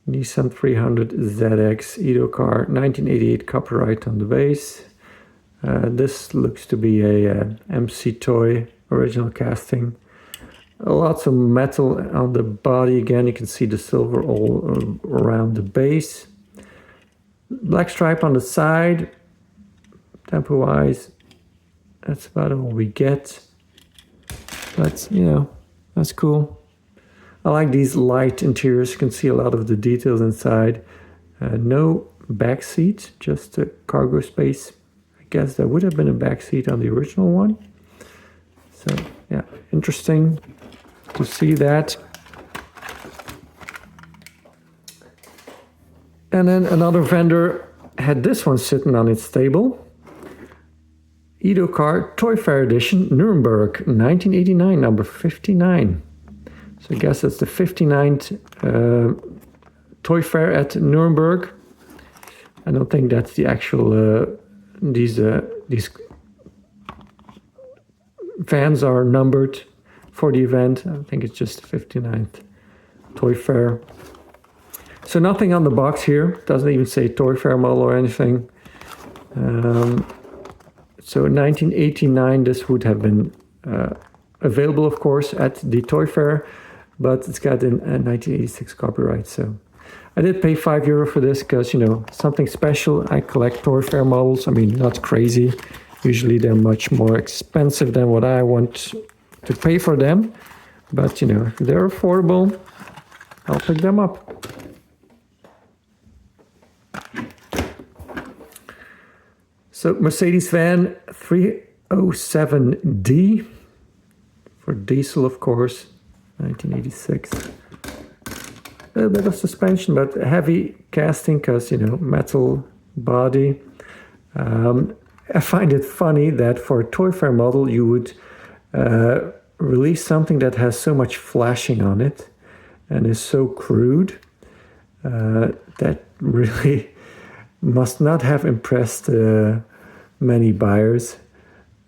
Nissan 300ZX Edocar, 1988 copyright on the base. This looks to be a MC Toy original casting. Lots of metal on the body. Again, you can see the silver all around the base. Black stripe on the side. Tempo-wise, that's about all we get. But, you know, that's cool. I like these light interiors. You can see a lot of the details inside. No back seat, just a cargo space. I guess there would have been a back seat on the original one. So, yeah, interesting to see that. And then another vendor had this one sitting on its table. Edocar Toy Fair Edition, Nuremberg, 1989, number 59. So I guess that's the 59th Toy Fair at Nuremberg. I don't think that's the actual, these vans are numbered for the event. I think it's just the 59th Toy Fair. So nothing on the box here. Doesn't even say Toy Fair model or anything. So in 1989, this would have been available, of course, at the Toy Fair, but it's got a 1986 copyright. So I did pay €5 for this because, you know, something special. I collect Toy Fair models. I mean, not crazy. Usually they're much more expensive than what I want to pay for them. But, you know, if they're affordable, I'll pick them up. So Mercedes van 307D for diesel, of course, 1986. A little bit of suspension, but heavy casting because, you know, metal body. I find it funny that for a Toy Fair model, you would release something that has so much flashing on it and is so crude that really must not have impressed many buyers.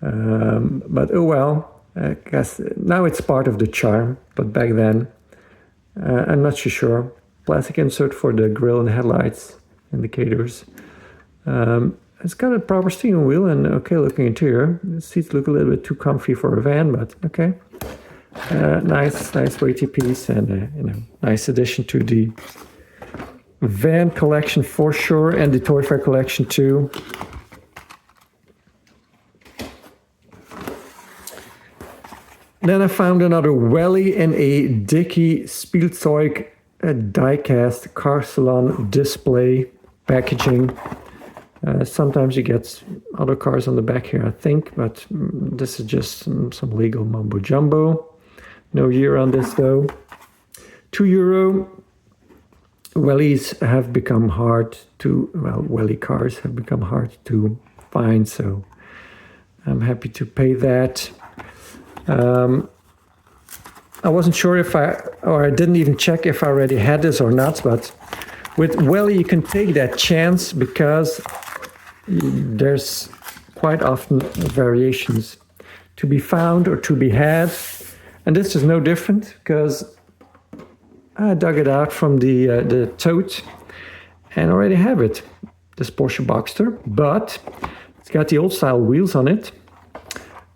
But oh well, I guess now it's part of the charm. But back then, I'm not too sure. Plastic insert for the grille and headlights indicators. It's got a proper steering wheel and okay looking interior. The seats look a little bit too comfy for a van, but okay. Nice weighty piece, and nice addition to the van collection for sure, and the Toy Fair collection too. Then I found another Welly in a Dickie Spielzeug diecast car salon display packaging. Sometimes you get other cars on the back here, I think, but this is just some legal mumbo jumbo. No year on this though. €2. Wellies have become hard to, well, Welly cars have become hard to find, so I'm happy to pay that. I wasn't sure if I didn't even check if I already had this or not, but with Welly you can take that chance because there's quite often variations to be found or to be had. And this is no different because I dug it out from the tote and already have it. This Porsche Boxster, but it's got the old style wheels on it.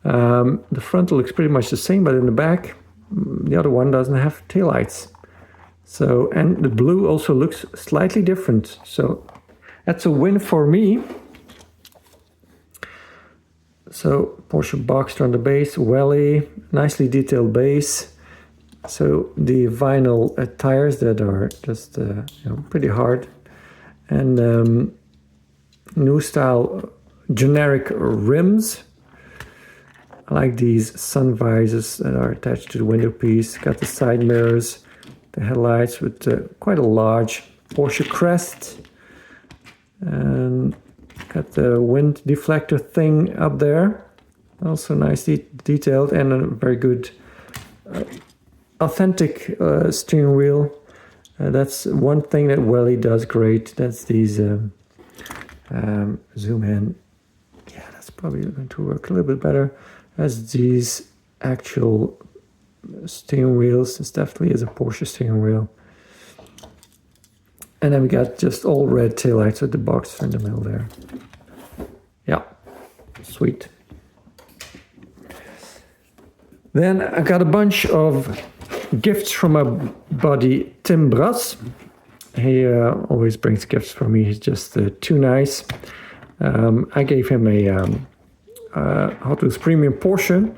The front looks pretty much the same, but in the back, the other one doesn't have taillights. So, and the blue also looks slightly different. So that's a win for me. So Porsche Boxster on the base, Welly, nicely detailed base. So the vinyl tires that are just pretty hard, and new style generic rims. I like these sun visors that are attached to the window piece. Got the side mirrors, the headlights with quite a large Porsche crest, and got the wind deflector thing up there. Also nicely detailed, and a very good authentic steering wheel. That's one thing that Welly does great. That's these zoom in. Yeah, that's probably going to work a little bit better. As these actual steering wheels. This definitely is a Porsche steering wheel. And then we got just all red taillights with the box in the middle there. Yeah, sweet. Then I got a bunch of gifts from my buddy Tim Brass. He always brings gifts for me. He's just too nice. I gave him a Hot Wheels Premium Porsche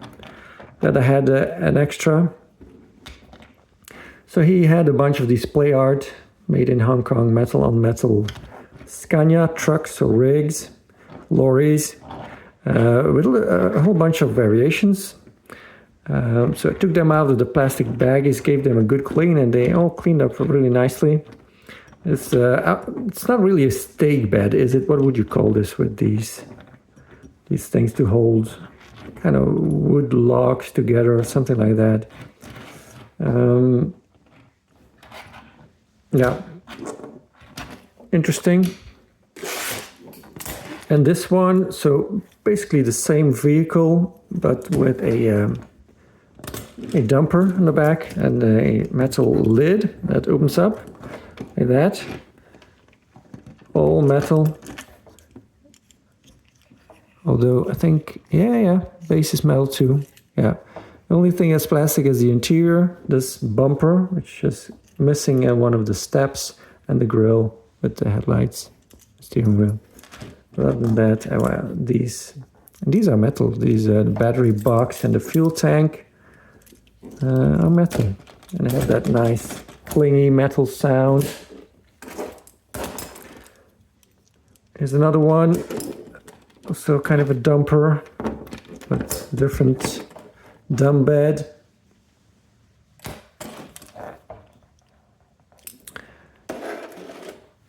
that I had an extra. So he had a bunch of these Playart made in Hong Kong metal on metal Scania trucks or rigs, lorries, with a whole bunch of variations. So I took them out of the plastic baggies, gave them a good clean, and they all cleaned up really nicely. It's not really a stake bed, is it? What would you call this with these things to hold kind of wood logs together or something like that? Yeah, interesting. And this one, so basically the same vehicle, but with a dumper in the back and a metal lid that opens up like that. All metal. Although I think, yeah, base is metal too. Yeah. The only thing that's plastic is the interior, this bumper, which is missing one of the steps, and the grille with the headlights, steering wheel. But other than that, these are metal. These the battery box and the fuel tank are metal, and they have that nice clingy metal sound. Here's another one, also kind of a dumper, but different dumb bed.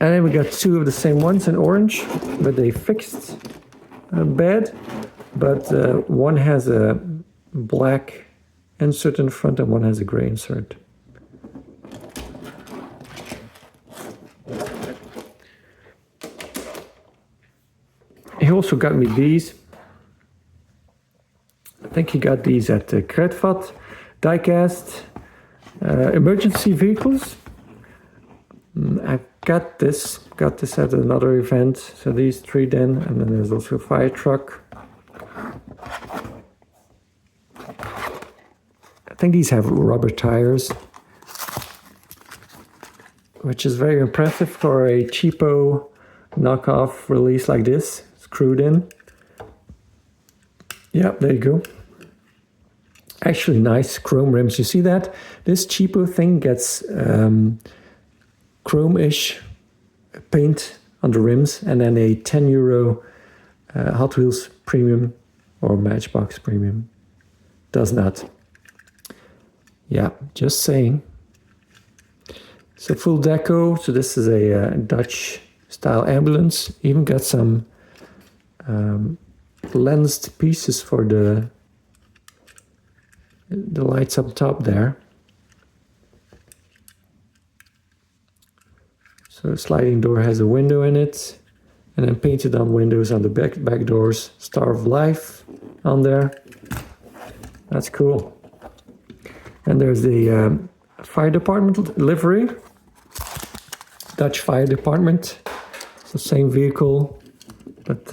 And then we got two of the same ones in orange with a fixed bed, but one has a black insert in the front and one has a gray insert. He also got me these. I think he got these at Kruidvat Diecast. Emergency vehicles. I've got this at another event. So these 3 then, and then there's also a fire truck. I think these have rubber tires, which is very impressive for a cheapo knockoff release like this, screwed in. Yeah, there you go. Actually nice chrome rims. You see that? This cheapo thing gets chrome-ish paint on the rims, and then a €10 Hot Wheels Premium or Matchbox Premium does not. Yeah, just saying. So full deco. So this is a Dutch style ambulance. Even got some lensed pieces for the lights up top there. So sliding door has a window in it, and then painted on windows on the back doors, Star of Life on there. That's cool. And there's the fire department livery, Dutch fire department. So same vehicle, but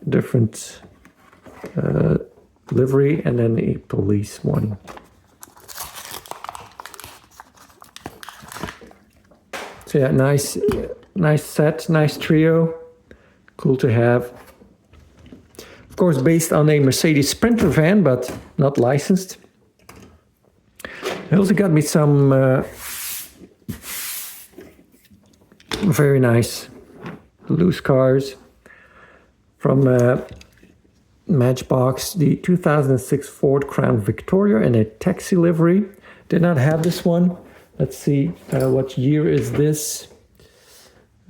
different livery, and then a police one. So yeah, nice set, nice trio, cool to have. Of course, based on a Mercedes Sprinter van, but not licensed. I also got me some very nice loose cars from Matchbox, the 2006 Ford Crown Victoria in a taxi livery. Did not have this one. Let's see, what year is this?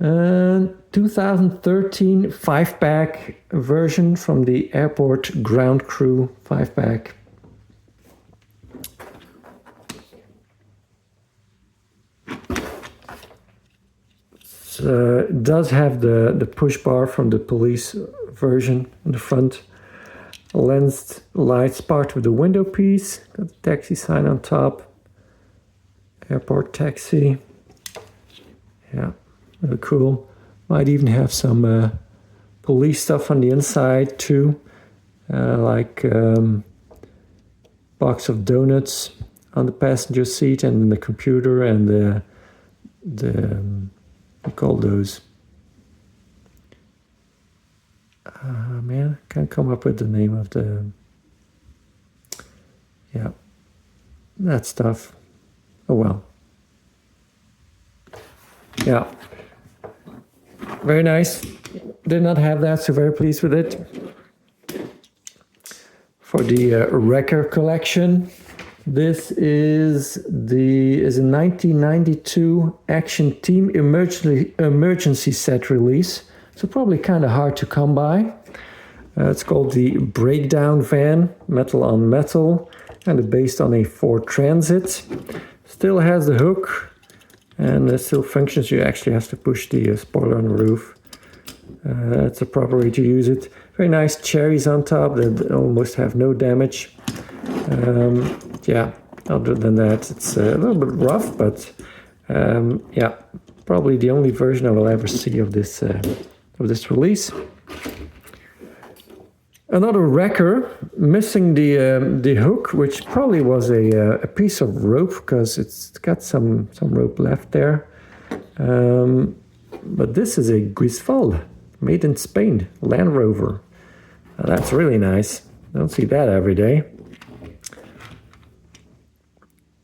2013 5-pack version from the airport ground crew 5-pack. It does have the push bar from the police version in the front. Lensed lights part of the window piece. Got the taxi sign on top. Airport taxi. Yeah, really cool. Might even have some police stuff on the inside too. Like box of donuts on the passenger seat, and the computer and the what call those? Man, can't come up with the name of the. Yeah, that stuff. Oh well. Yeah. Very nice. Did not have that, so very pleased with it. For the Wrecker collection, this is a 1992 Action Team emergency set release. So probably kind of hard to come by. It's called the Breakdown Van, metal on metal, and it's based on a Ford Transit. Still has the hook, and it still functions. You actually have to push the spoiler on the roof. That's the proper way to use it. Very nice cherries on top that almost have no damage. Yeah, other than that, it's a little bit rough, but yeah, probably the only version I will ever see of this release. Another Wrecker, missing the hook, which probably was a piece of rope, because it's got some rope left there. But this is a Guisval, made in Spain, Land Rover. Now that's really nice. Don't see that every day.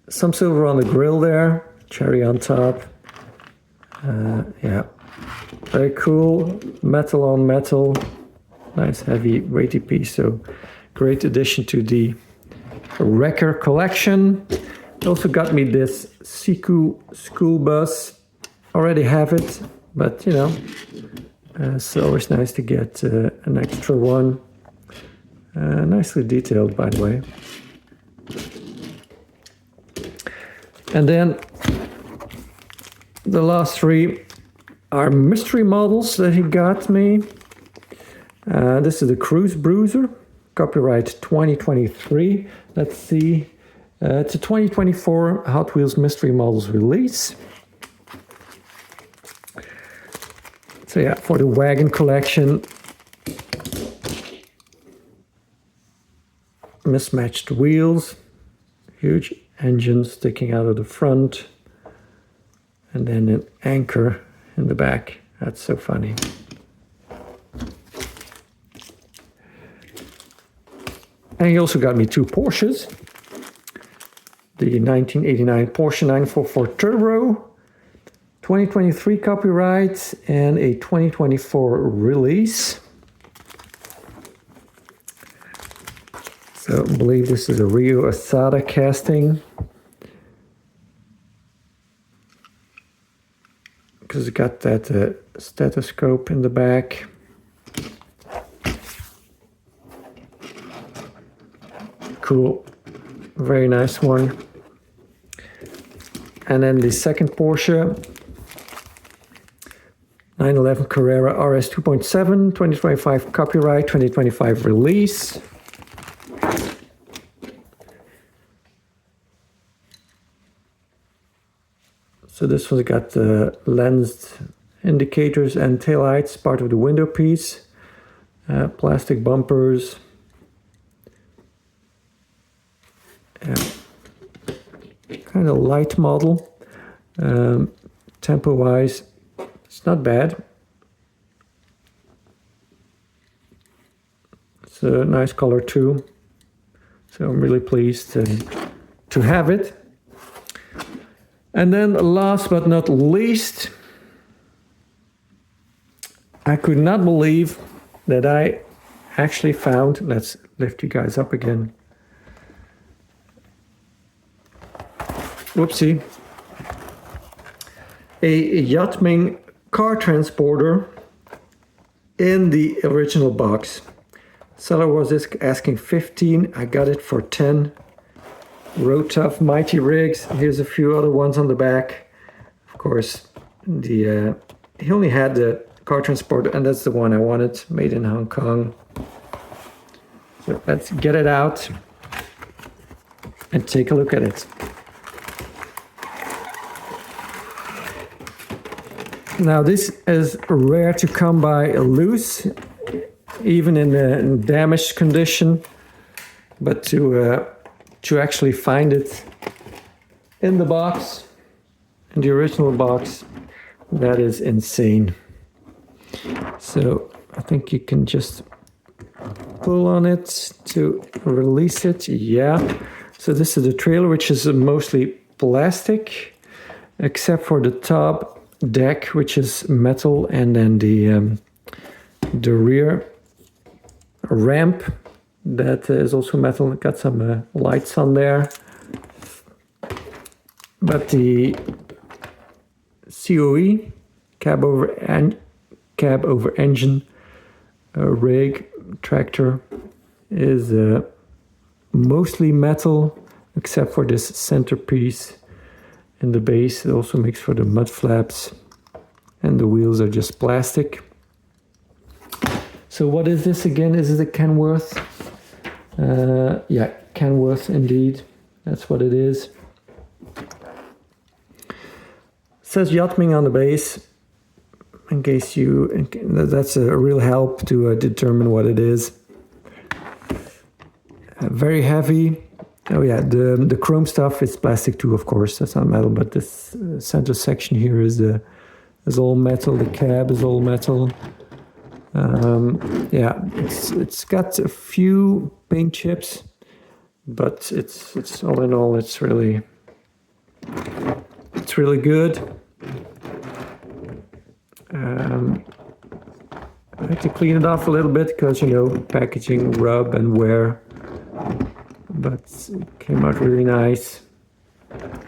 Some silver on the grill there, cherry on top. Yeah, very cool. Metal on metal. Nice heavy weighty piece, so great addition to the Wrecker collection. Also got me this Siku school bus. Already have it, but you know, it's always nice to get an extra one. Nicely detailed, by the way. And then the last three are mystery models that he got me. This is the Cruise Bruiser, copyright 2023. Let's see, It's a 2024 Hot Wheels Mystery Models release. So yeah, for the wagon collection, mismatched wheels, huge engine sticking out of the front, and then an anchor in the back. That's so funny. And he also got me 2 Porsches. The 1989 Porsche 944 Turbo, 2023 copyright, and a 2024 release. So I believe this is a Rio Asada casting, because it got that stethoscope in the back. Cool, very nice one. And then the second Porsche, 911 Carrera RS 2.7, 2025 copyright, 2025 release. So this one's got the lensed indicators and taillights, part of the window piece, plastic bumpers. Kind of light model. Tempo wise, it's not bad. It's a nice color too. So I'm really pleased to have it. And then last but not least, I could not believe that I actually found, let's lift you guys up again. Whoopsie. A Yatming car transporter in the original box. Seller was asking 15, I got it for 10. Road Tough Mighty Rigs. Here's a few other ones on the back. Of course, he only had the car transporter, and that's the one I wanted, made in Hong Kong. So let's get it out and take a look at it. Now this is rare to come by loose, even in a damaged condition, but to actually find it in the box, in the original box, that is insane. So I think you can just pull on it to release it. Yeah. So this is the trailer, which is mostly plastic, except for the top deck, which is metal, and then the rear ramp, that is also metal. Got some lights on there, but the COE, cab over engine rig tractor, is mostly metal, except for this centerpiece in the base. It also makes for the mud flaps, and the wheels are just plastic. So what is this again? Is it a Kenworth? Yeah, Kenworth indeed. That's what it is. It says Yatming on the base, in case that's a real help to determine what it is. Very heavy. Oh yeah, the chrome stuff is plastic too, of course. That's not metal, but this center section here is all metal. The cab is all metal. Yeah, it's got a few paint chips, but it's all in all, it's really good. I had to clean it off a little bit because, you know, packaging, rub and wear, but it came out really nice.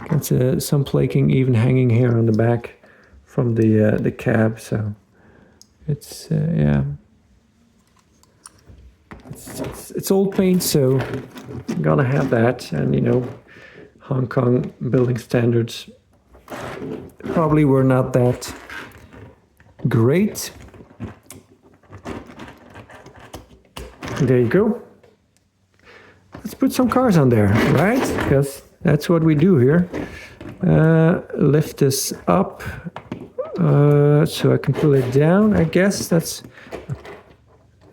Got some flaking even hanging here on the back from the cab, so it's yeah, it's old paint, so I'm gonna have that. And you know, Hong Kong building standards probably were not that great. There you go. let's put some cars on there, right? Because that's what we do here. Lift this up so I can pull it down. I guess that's,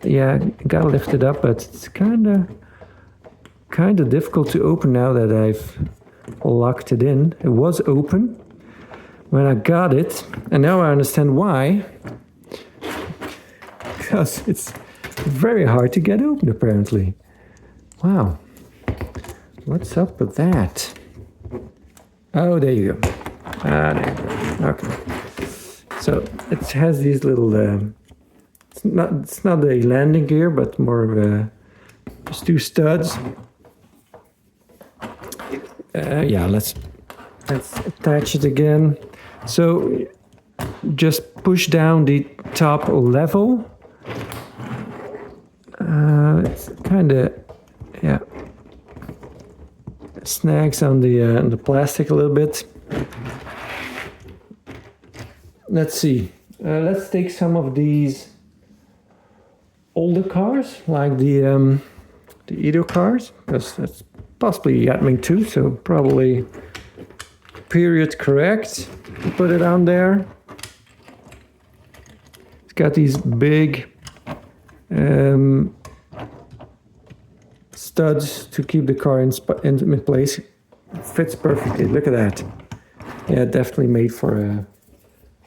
yeah, gotta lift it up, but it's kind of difficult to open now that I've locked it in. It was open when I got it, and now I understand why. Because it's very hard to get open, apparently. Wow. What's up with that? Oh, there you go. There you go. Okay. So it has these little, it's not a landing gear, but more of a, just 2 studs. Yeah, let's attach it again. So just push down the top level. It's kind of, yeah, snags on the plastic a little bit. Let's see. Let's take some of these older cars, like the Edocars, because that's possibly Yatming too, so probably period correct. Put it on there. It's got these big studs to keep the car in place. It fits perfectly. Look at that. Yeah, definitely made for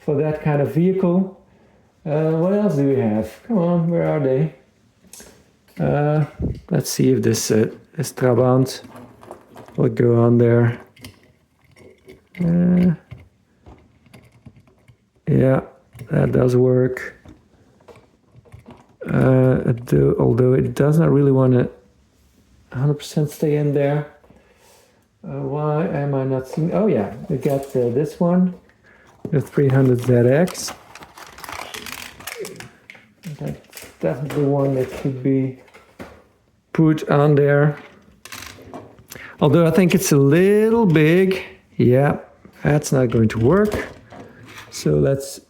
that kind of vehicle. What else do we have? Come on, where are they? Let's see if this Trabant will go on there. Yeah, that does work. Although it does not really want to 100% stay in there. Why am I not seeing? Oh yeah, we got this one, the 300ZX. That's definitely one that should be put on there. Although I think it's a little big. Yeah, that's not going to work. So let's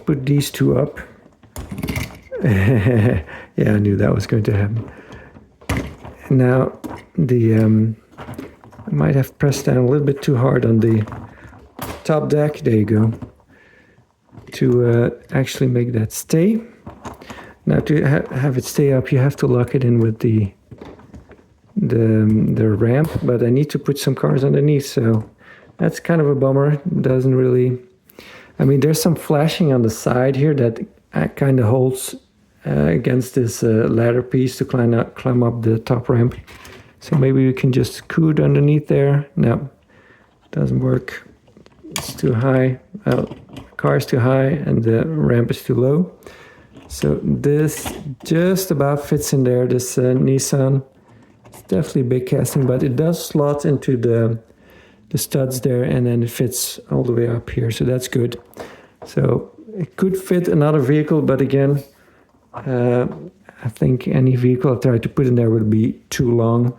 put these 2 up. Yeah, I knew that was going to happen. Now I might have pressed down a little bit too hard on the top deck. There you go. To actually make that stay. Now to have it stay up, you have to lock it in with the ramp. But I need to put some cars underneath, so that's kind of a bummer. It doesn't really. I mean, there's some flashing on the side here that kind of holds against this ladder piece to climb up the top ramp. So maybe we can just scoot underneath there. No, doesn't work. It's too high. The car is too high and the ramp is too low. So this just about fits in there. This Nissan, it's definitely big casting, but it does slot into the studs there, and then it fits all the way up here. So that's good. So it could fit another vehicle, but again, I think any vehicle I try to put in there would be too long.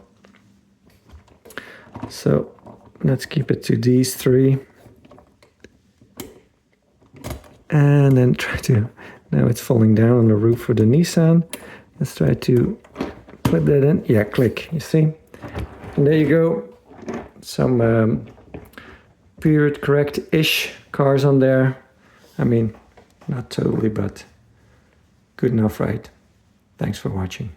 So let's keep it to these 3. And then try to, now it's falling down on the roof for the Nissan. Let's try to clip that in. Yeah, click, you see? And there you go. Some period correct-ish cars on there. I mean, not totally, but good enough, right? Thanks for watching.